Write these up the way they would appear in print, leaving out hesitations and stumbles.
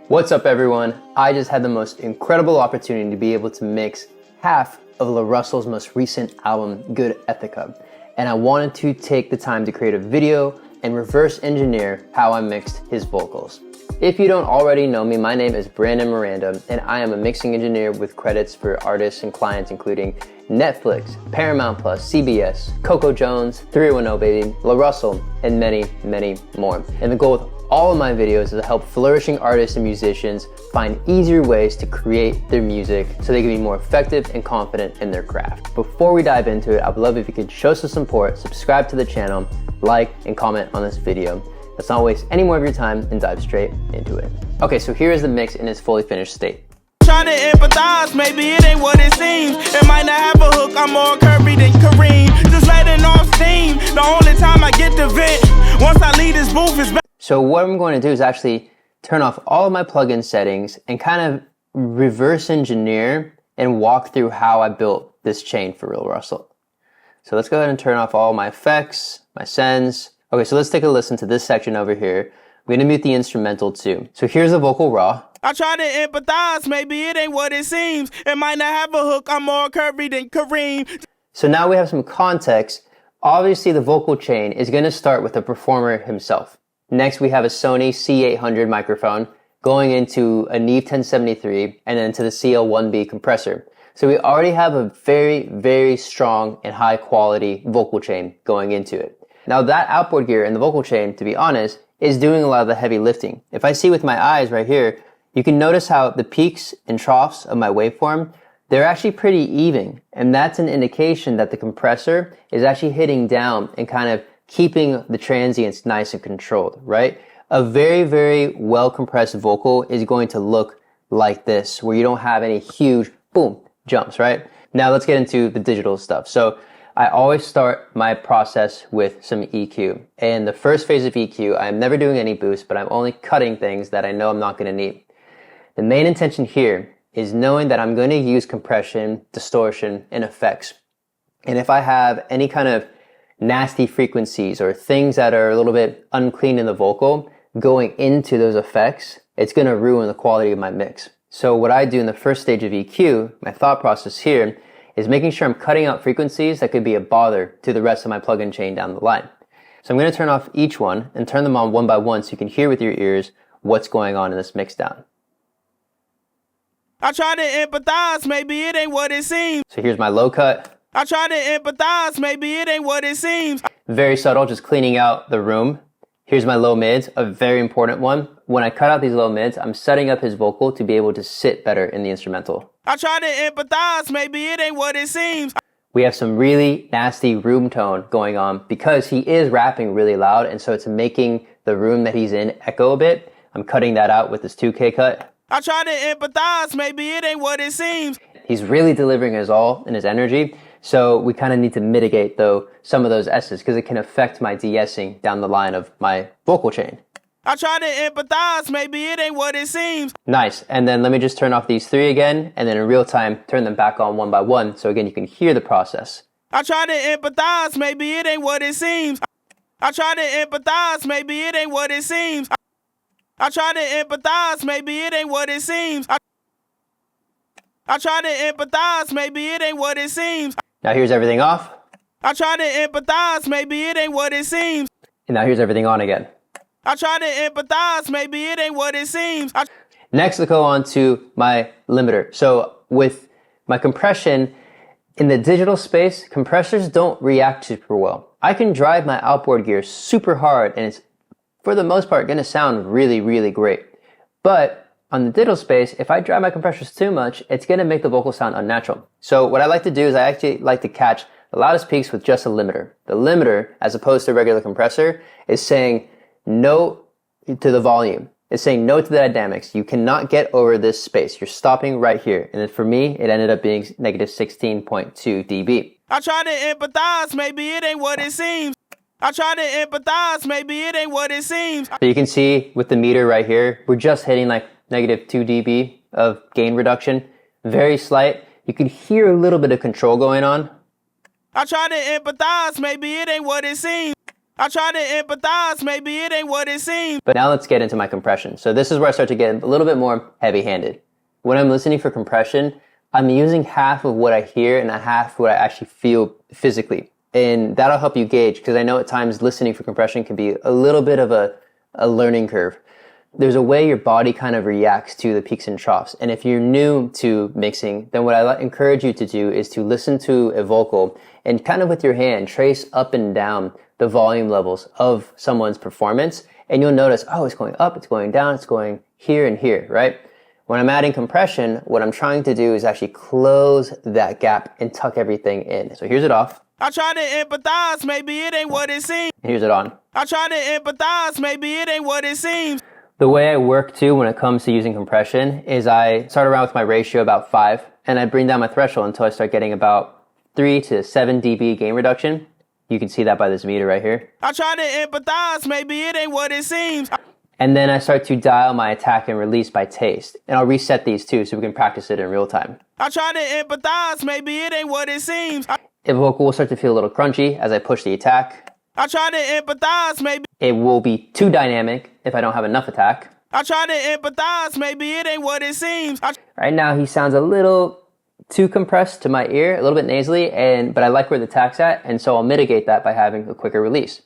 What's up everyone? I just had the most incredible opportunity to be able to mix half of LaRussell's most recent album, Good Ethika. And I wanted to take the time to create a video and reverse engineer how I mixed his vocals. If you don't already know me, my name is Brandon Miranda and I am a mixing engineer with credits for artists and clients including Netflix, Paramount Plus, CBS, Coco Jones, 310 Baby, LaRussell, and many, many more. And the goal with all of my videos is to help flourishing artists and musicians find easier ways to create their music so they can be more effective and confident in their craft. Before we dive into it, I'd love if you could show some support, subscribe to the channel, like, and comment on this video. Let's not waste any more of your time and dive straight into it. Okay, so here is the mix in its fully finished state. Try to empathize, maybe it ain't what it seems. It might not have a hook, I'm more curvy than Kareem. Just letting off steam, the only time I get to vent. Once I leave this booth is back. So what I'm going to do is actually turn off all of my plugin settings and kind of reverse engineer and walk through how I built this chain for LaRussell. So let's go ahead and turn off all my effects, my sends. Okay, so let's take a listen to this section over here. I'm going to mute the instrumental too. So here's the vocal raw. I try to empathize, maybe it ain't what it seems. It might not have a hook, I'm more curvy than Kareem. So now we have some context. Obviously the vocal chain is going to start with the performer himself. Next we have a Sony C800 microphone going into a Neve 1073 and then to the CL1B compressor. So we already have a very, very strong and high quality vocal chain going into it. Now that outboard gear in the vocal chain, to be honest, is doing a lot of the heavy lifting. If I see with my eyes right here, you can notice how the peaks and troughs of my waveform, they're actually pretty even. And that's an indication that the compressor is actually hitting down and kind of keeping the transients nice and controlled, right? A very, very well compressed vocal is going to look like this, where you don't have any huge boom jumps, right? Now let's get into the digital stuff. So I always start my process with some EQ. And the first phase of EQ, I'm never doing any boost, but I'm only cutting things that I know I'm not going to need. The main intention here is knowing that I'm going to use compression, distortion, and effects. And if I have any kind of nasty frequencies or things that are a little bit unclean in the vocal going into those effects, it's going to ruin the quality of my mix. So what I do in the first stage of EQ, my thought process here, is making sure I'm cutting out frequencies that could be a bother to the rest of my plugin chain down the line. So I'm going to turn off each one and turn them on one by one so you can hear with your ears what's going on in this mix down. I try to empathize, maybe it ain't what it seems. So here's my low cut. I try to empathize, maybe it ain't what it seems. Very subtle, just cleaning out the room. Here's my low mids, a very important one. When I cut out these low mids, I'm setting up his vocal to be able to sit better in the instrumental. I try to empathize, maybe it ain't what it seems. We have some really nasty room tone going on because he is rapping really loud, and so it's making the room that he's in echo a bit. I'm cutting that out with this 2K cut. I try to empathize, maybe it ain't what it seems. He's really delivering his all and his energy. So we kind of need to mitigate though some of those S's because it can affect my de-essing down the line of my vocal chain. I try to empathize, maybe it ain't what it seems. Nice. And then let me just turn off these three again and then in real time turn them back on one by one. So again, you can hear the process. I try to empathize, maybe it ain't what it seems. I try to empathize, maybe it ain't what it seems. I try to empathize, maybe it ain't what it seems. I try to empathize, maybe it ain't what it seems. Now here's everything off. I try to empathize, maybe it ain't what it seems. And now here's everything on again. I try to empathize, maybe it ain't what it seems. Next, let's go on to my limiter. So with my compression, in the digital space, compressors don't react super well. I can drive my outboard gear super hard and it's, for the most part, going to sound really, really great. But on the digital space, if I drive my compressors too much, it's going to make the vocal sound unnatural. So what I like to do is I actually like to catch the loudest peaks with just a limiter. The limiter, as opposed to a regular compressor, is saying no to the volume. It's saying no to the dynamics. You cannot get over this space. You're stopping right here. And then for me, it ended up being negative 16.2 dB. I try to empathize, maybe it ain't what it seems. I try to empathize, maybe it ain't what it seems. So you can see with the meter right here, we're just hitting like negative 2 dB of gain reduction. Very slight. You can hear a little bit of control going on. I try to empathize, maybe it ain't what it seems. I try to empathize, maybe it ain't what it seems. But now let's get into my compression. So this is where I start to get a little bit more heavy-handed. When I'm listening for compression, I'm using half of what I hear and half what I actually feel physically. And that'll help you gauge, because I know at times listening for compression can be a little bit of a learning curve. There's a way your body kind of reacts to the peaks and troughs. And if you're new to mixing, then what I encourage you to do is to listen to a vocal and kind of with your hand trace up and down the volume levels of someone's performance. And you'll notice, oh, it's going up, it's going down, it's going here and here, right? When I'm adding compression, what I'm trying to do is actually close that gap and tuck everything in. So here's it off. I try to empathize, maybe it ain't what it seems. Here's it on. I try to empathize, maybe it ain't what it seems. The way I work too when it comes to using compression is I start around with my ratio about 5 and I bring down my threshold until I start getting about 3 to 7 dB gain reduction. You can see that by this meter right here. I try to empathize, maybe it ain't what it seems. And then I start to dial my attack and release by taste. And I'll reset these too so we can practice it in real time. I try to empathize, maybe it ain't what it seems. The vocal will start to feel a little crunchy as I push the attack. I try to empathize, maybe. It will be too dynamic if I don't have enough attack. I try to empathize, maybe it ain't what it seems. Right now he sounds a little too compressed to my ear, a little bit nasally, but I like where the attack's at, and so I'll mitigate that by having a quicker release.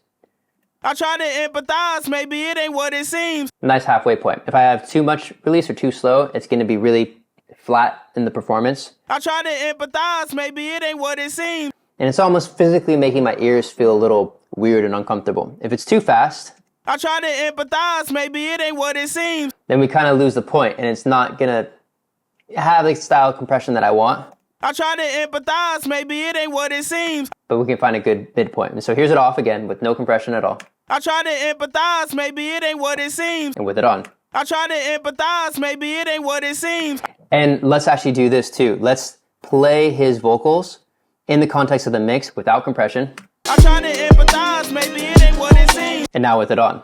I try to empathize, maybe it ain't what it seems. Nice halfway point. If I have too much release or too slow, it's going to be really flat in the performance. I try to empathize, maybe it ain't what it seems. And it's almost physically making my ears feel a little weird and uncomfortable. If it's too fast, I try to empathize, maybe it ain't what it seems. Then we kind of lose the point, and it's not going to have the style of compression that I want. I try to empathize, maybe it ain't what it seems. But we can find a good midpoint. And so here's it off again with no compression at all. I try to empathize, maybe it ain't what it seems. And with it on. I try to empathize, maybe it ain't what it seems. And let's actually do this too. Let's play his vocals in the context of the mix without compression. I try to empathize, maybe it ain't what it seems. And now with it on.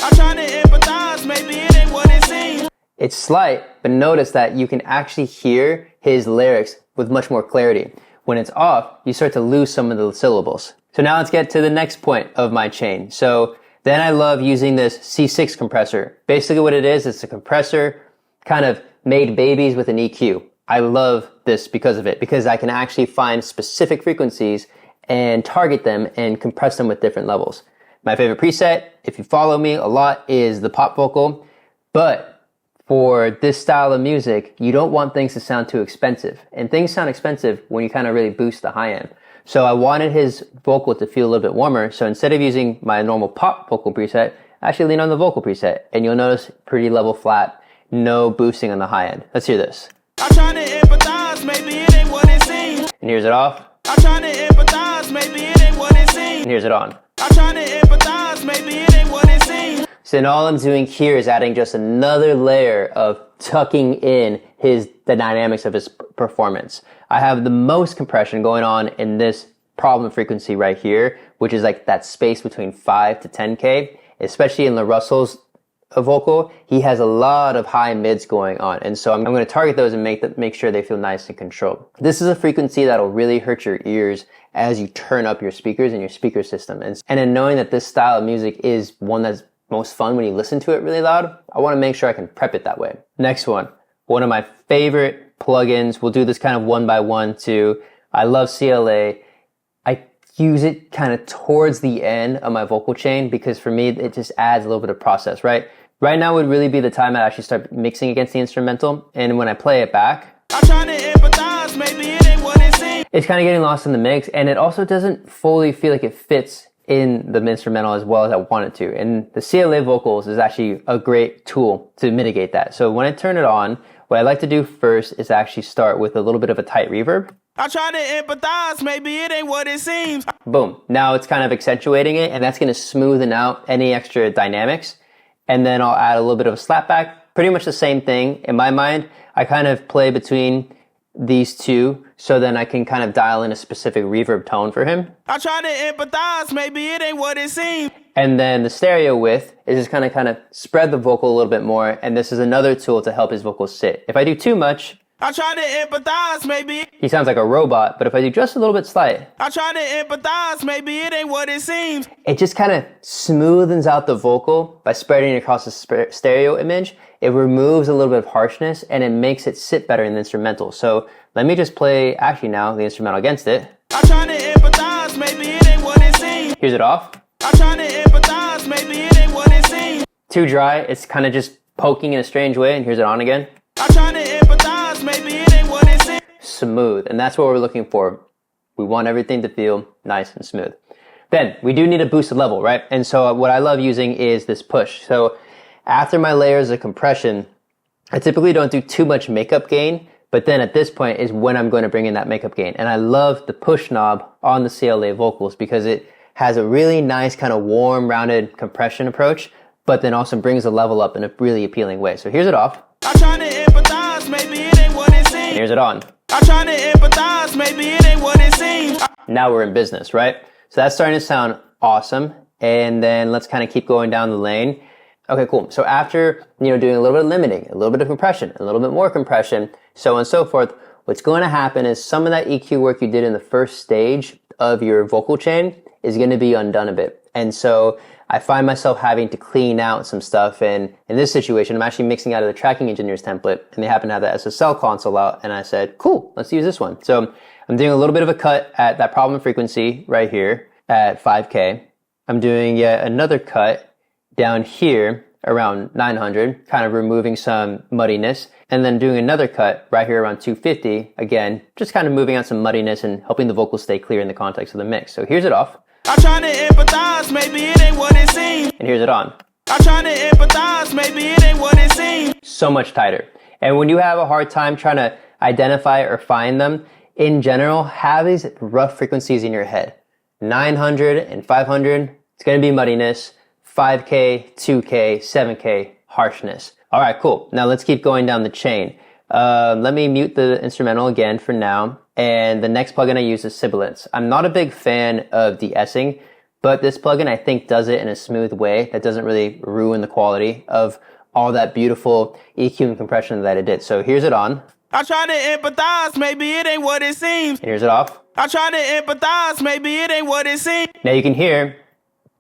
I try to empathize, maybe it ain't what it seems. It's slight, but notice that you can actually hear his lyrics with much more clarity. When it's off, you start to lose some of the syllables. So now let's get to the next point of my chain. So then I love using this C6 compressor. Basically what it is, it's a compressor kind of made babies with an EQ. I love this because of it, because I can actually find specific frequencies and target them and compress them with different levels. My favorite preset, if you follow me a lot, is the pop vocal. But for this style of music, you don't want things to sound too expensive. And things sound expensive when you kind of really boost the high end. So I wanted his vocal to feel a little bit warmer. So instead of using my normal pop vocal preset, I actually lean on the vocal preset. And you'll notice pretty level flat, no boosting on the high end. Let's hear this. I try to empathize, maybe it ain't what it seems. And here's it off. I try to empathize, maybe it ain't what it seems. And here's it on. I try to empathize, maybe it ain't what it seems. So then all I'm doing here is adding just another layer of tucking in the dynamics of his performance. I have the most compression going on in this problem frequency right here, which is like that space between 5 to 10K, especially in LaRussell's vocal. He has a lot of high mids going on. And so I'm going to target those and make sure they feel nice and controlled. This is a frequency that'll really hurt your ears as you turn up your speakers and your speaker system. And in knowing that this style of music is one that's most fun when you listen to it really loud, I want to make sure I can prep it that way. Next one of my favorite plugins. We'll do this kind of one by one too. I love CLA. I use it kind of towards the end of my vocal chain because for me, it just adds a little bit of process, right? Right now would really be the time I actually start mixing against the instrumental. And when I play it back, I try to empathize, maybe it ain't what it seems. It's kind of getting lost in the mix, and it also doesn't fully feel like it fits in the instrumental as well as I want it to. And the CLA vocals is actually a great tool to mitigate that. So when I turn it on, what I like to do first is actually start with a little bit of a tight reverb. I try to empathize, maybe it ain't what it seems. Boom. Now it's kind of accentuating it, and that's going to smoothen out any extra dynamics. And then I'll add a little bit of a slapback. Pretty much the same thing. In my mind, I kind of play between these two so then I can kind of dial in a specific reverb tone for him. I try to empathize, maybe it ain't what it seems. And then the stereo width is just kind of spread the vocal a little bit more, and this is another tool to help his vocals sit. If I do too much, I try to empathize, maybe. He sounds like a robot, but if I do just a little bit slight, I try to empathize, maybe it ain't what it seems. it just kind of smoothens out the vocal by spreading it across the stereo image. It removes a little bit of harshness and it makes it sit better in the instrumental. So let me just play, actually now, the instrumental against it. I try to empathize, maybe it ain't what it seems. Here's it off. I try to empathize, maybe it ain't what it seems. Too dry, it's kind of just poking in a strange way, and here's it on again. I try to empathize, maybe it ain't what it seems. Smooth, and that's what we're looking for. We want everything to feel nice and smooth. Then, we do need a boosted level, right? And so what I love using is this push. So after my layers of compression, I typically don't do too much makeup gain, but then at this point is when I'm going to bring in that makeup gain. And I love the push knob on the CLA vocals because it has a really nice kind of warm, rounded compression approach, but then also brings the level up in a really appealing way. So here's it off. I try to empathize, maybe it ain't what it seems. And here's it on. I try to empathize, maybe it ain't what it seems. Now we're in business, right? So that's starting to sound awesome. And then let's kind of keep going down the lane. Okay, cool. So after, doing a little bit of limiting, a little bit of compression, a little bit more compression, so on and so forth, what's going to happen is some of that EQ work you did in the first stage of your vocal chain is going to be undone a bit. And so I find myself having to clean out some stuff. And in this situation, I'm actually mixing out of the Tracking Engineers template, and they happen to have the SSL console out. And I said, cool, let's use this one. So I'm doing a little bit of a cut at that problem frequency right here at 5K. I'm doing yet another cut down here around 900, kind of removing some muddiness, and then doing another cut right here around 250, again, just kind of moving out some muddiness and helping the vocals stay clear in the context of the mix. So here's it off. I try to empathize, maybe it ain't what it seems. And here's it on. I try to empathize, maybe it ain't what it seems. So much tighter. And when you have a hard time trying to identify or find them, in general, have these rough frequencies in your head. 900 and 500, it's going to be muddiness. 5K, 2K, 7K, harshness. All right, cool. Now let's keep going down the chain. Let me mute the instrumental again for now. And the next plugin I use is Sibilance. I'm not a big fan of de-essing, but this plugin I think does it in a smooth way that doesn't really ruin the quality of all that beautiful EQ and compression that it did. So here's it on. I try to empathize, maybe it ain't what it seems. And here's it off. I try to empathize, maybe it ain't what it seems. Now you can hear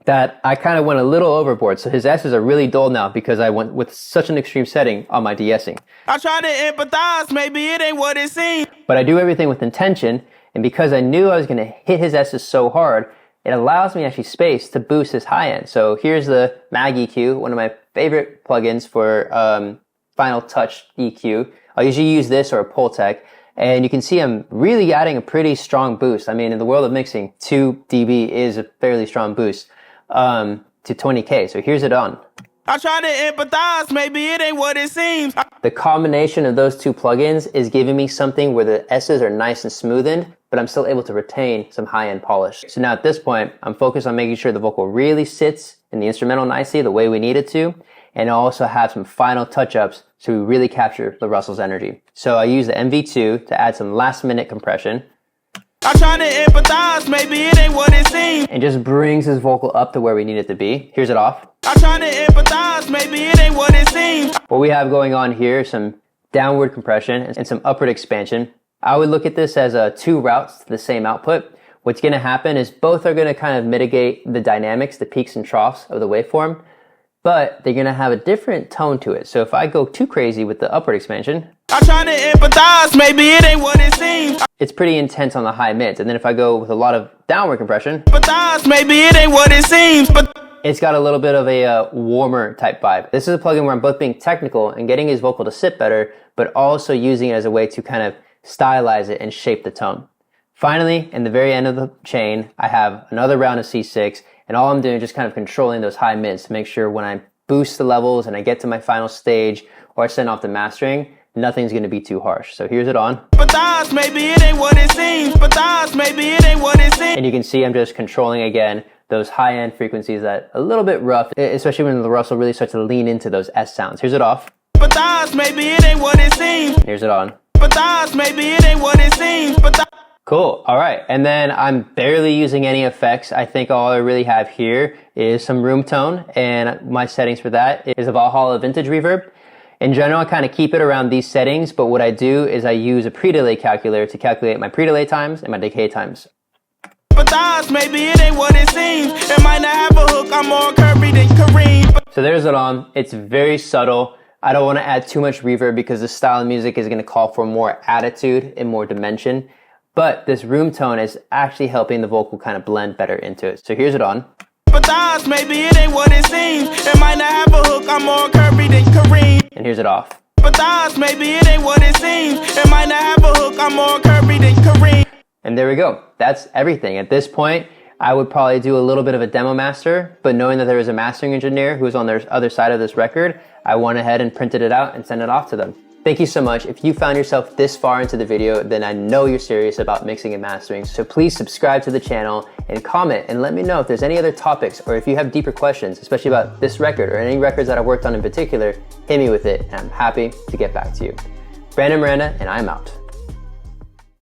that I kind of went a little overboard. So his S's are really dull now because I went with such an extreme setting on my de-essing. I try to empathize, maybe it ain't what it seems. But I do everything with intention, and because I knew I was going to hit his S's so hard, it allows me actually space to boost his high end. So here's the Mag EQ, one of my favorite plugins for Final Touch EQ. I'll usually use this or a Pultec, and you can see I'm really adding a pretty strong boost. I mean, in the world of mixing, 2 dB is a fairly strong boost to 20K. So here's it on. I try to empathize, maybe it ain't what it seems. The combination of those two plugins is giving me something where the S's are nice and smoothened, but I'm still able to retain some high-end polish. So now at this point, I'm focused on making sure the vocal really sits in the instrumental nicely the way we need it to, and also have some final touch-ups so we really capture LaRussell's energy. So I use the MV2 to add some last-minute compression. I try to empathize, maybe it ain't what it seems. And just brings his vocal up to where we need it to be. Here's it off. I try to empathize, maybe it ain't what it seems. What we have going on here is some downward compression and some upward expansion. I would look at this as 2 routes to the same output. What's going to happen is both are going to kind of mitigate the dynamics, the peaks and troughs of the waveform, but they're going to have a different tone to it. So if I go too crazy with the upward expansion, I try to empathize, maybe it ain't what it seems. It's pretty intense on the high mids. And then if I go with a lot of downward compression, Empathize, maybe it ain't what it seems. But it's got a little bit of a warmer type vibe. This is a plugin where I'm both being technical and getting his vocal to sit better, but also using it as a way to kind of stylize it and shape the tone. Finally, in the very end of the chain, I have another round of C6, and all I'm doing is just kind of controlling those high mids to make sure when I boost the levels and I get to my final stage or I send off the mastering, nothing's going to be too harsh. So here's it on. Empathize, maybe it ain't what it seems. Empathize, maybe it ain't what it seems. And you can see I'm just controlling again those high-end frequencies that a little bit rough, especially when LaRussell really starts to lean into those S sounds. Here's it off. Empathize, maybe it ain't what it seems. Here's it on. Empathize, maybe it ain't what it seems. Cool. All right. And then I'm barely using any effects. I think all I really have here is some room tone, and my settings for that is a Valhalla Vintage Reverb. In general, I kind of keep it around these settings, but what I do is I use a pre-delay calculator to calculate my pre-delay times and my decay times. Maybe it ain't what it seems. It might not have a hook, I'm more curvy than Kareem. So there's it on. It's very subtle. I don't want to add too much reverb because this style of music is going to call for more attitude and more dimension. But this room tone is actually helping the vocal kind of blend better into it. So here's it on. Maybe it ain't what it seems. It might not have a hook, I'm more curvy than Kareem. And here's it off. Maybe it ain't what it seems. It might not have a hook, I'm more curvy than Kareem. And there we go. That's everything. At this point, I would probably do a little bit of a demo master, but knowing that there was a mastering engineer who was on the other side of this record, I went ahead and printed it out and sent it off to them. Thank you so much. If you found yourself this far into the video, then I know you're serious about mixing and mastering. So please subscribe to the channel and comment and let me know if there's any other topics or if you have deeper questions, especially about this record or any records that I've worked on in particular, hit me with it and I'm happy to get back to you. Brandon Miranda and I'm out.